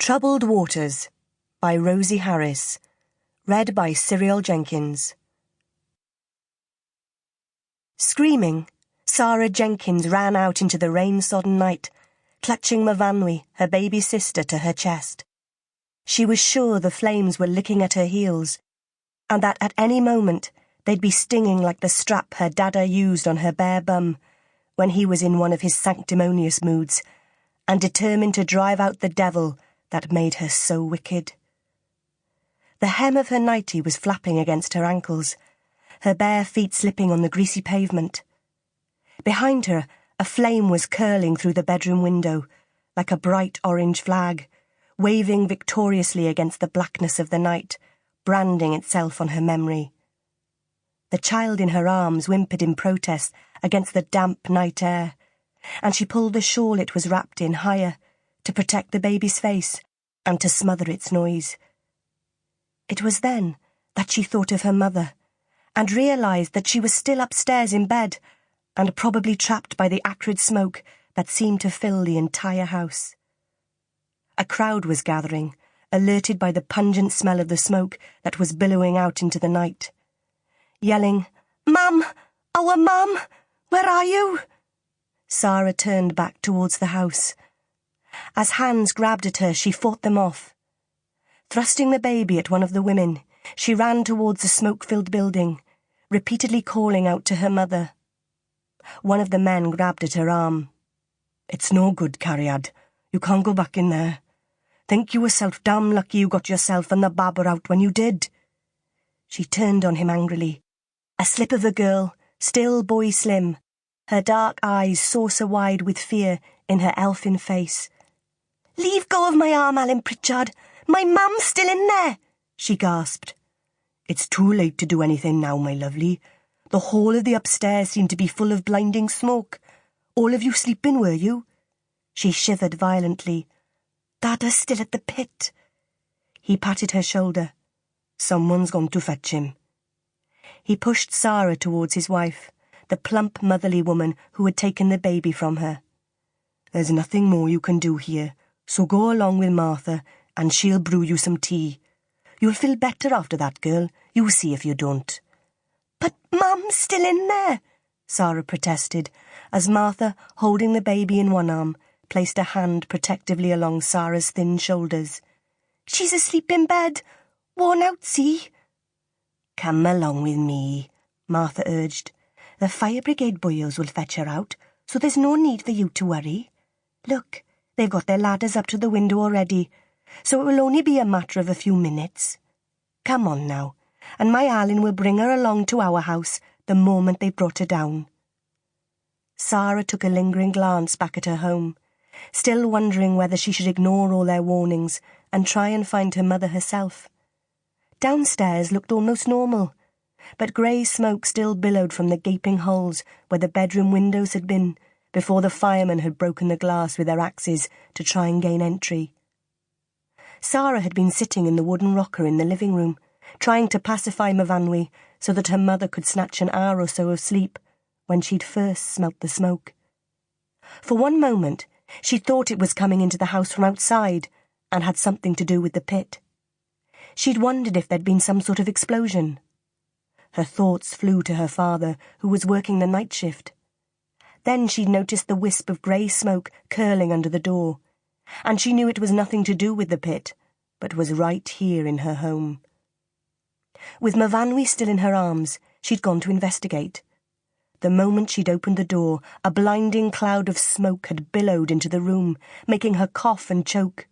Troubled Waters by Rosie Harris. Read by Sara Jenkins. Screaming, Sara Jenkins ran out into the rain-sodden night, clutching Myfanwy, her baby sister, to her chest. She was sure the flames were licking at her heels, and that at any moment they'd be stinging like the strap her dada used on her bare bum when he was in one of his sanctimonious moods, and determined to drive out the devil that made her so wicked. The hem of her nightie was flapping against her ankles, her bare feet slipping on the greasy pavement. Behind her, a flame was curling through the bedroom window, like a bright orange flag, waving victoriously against the blackness of the night, branding itself on her memory. The child in her arms whimpered in protest against the damp night air, and she pulled the shawl it was wrapped in higher, to protect the baby's face and to smother its noise. It was then that she thought of her mother, and realised that she was still upstairs in bed, and probably trapped by the acrid smoke that seemed to fill the entire house. A crowd was gathering, alerted by the pungent smell of the smoke that was billowing out into the night. Yelling, "Mum! Our mum! Where are you?" Sara turned back towards the house. As hands grabbed at her, she fought them off. Thrusting the baby at one of the women, she ran towards the smoke-filled building, repeatedly calling out to her mother. One of the men grabbed at her arm. "It's no good, Cariad. You can't go back in there. Think you yourself damn lucky you got yourself and the babber out when you did." She turned on him angrily. A slip of a girl, still boy slim, her dark eyes saucer-wide with fear in her elfin face. "Leave go of my arm, Alan Pritchard. My mum's still in there," she gasped. "It's too late to do anything now, my lovely. The whole of the upstairs seemed to be full of blinding smoke. All of you sleeping, were you?" She shivered violently. "Dada's still at the pit." He patted her shoulder. "Someone's gone to fetch him." He pushed Sara towards his wife, the plump motherly woman who had taken the baby from her. "There's nothing more you can do here, so go along with Martha and she'll brew you some tea. You'll feel better after that, girl. You see if you don't." "But Mum's still in there," Sara protested, as Martha, holding the baby in one arm, placed a hand protectively along Sara's thin shoulders. "She's asleep in bed, worn out, see?" "Come along with me," Martha urged. "The fire brigade boys will fetch her out, so there's no need for you to worry. Look, they've got their ladders up to the window already, so it will only be a matter of a few minutes. Come on now, and my Alan will bring her along to our house the moment they've brought her down." Sara took a lingering glance back at her home, still wondering whether she should ignore all their warnings and try and find her mother herself. Downstairs looked almost normal, but grey smoke still billowed from the gaping holes where the bedroom windows had been before the firemen had broken the glass with their axes to try and gain entry. Sara had been sitting in the wooden rocker in the living room, trying to pacify Myfanwy so that her mother could snatch an hour or so of sleep when she'd first smelt the smoke. For one moment, she thought it was coming into the house from outside and had something to do with the pit. She'd wondered if there'd been some sort of explosion. Her thoughts flew to her father, who was working the night shift. Then she'd noticed the wisp of grey smoke curling under the door, and she knew it was nothing to do with the pit, but was right here in her home. With Myfanwy still in her arms, she'd gone to investigate. The moment she'd opened the door, a blinding cloud of smoke had billowed into the room, making her cough and choke.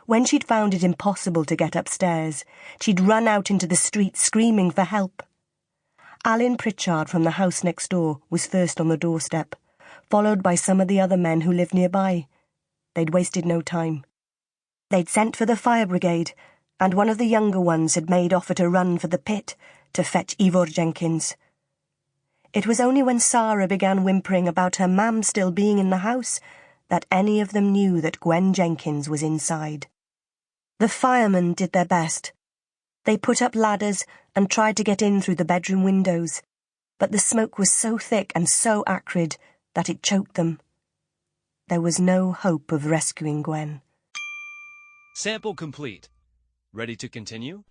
When she'd found it impossible to get upstairs, she'd run out into the street screaming for help. Alan Pritchard from the house next door was first on the doorstep, followed by some of the other men who lived nearby. They'd wasted no time. They'd sent for the fire brigade, and one of the younger ones had made off at a run for the pit to fetch Sara Jenkins. It was only when Sara began whimpering about her mam still being in the house that any of them knew that Gwen Jenkins was inside. The firemen did their best. They put up ladders and tried to get in through the bedroom windows, but the smoke was so thick and so acrid that it choked them. There was no hope of rescuing Gwen. Sample complete. Ready to continue?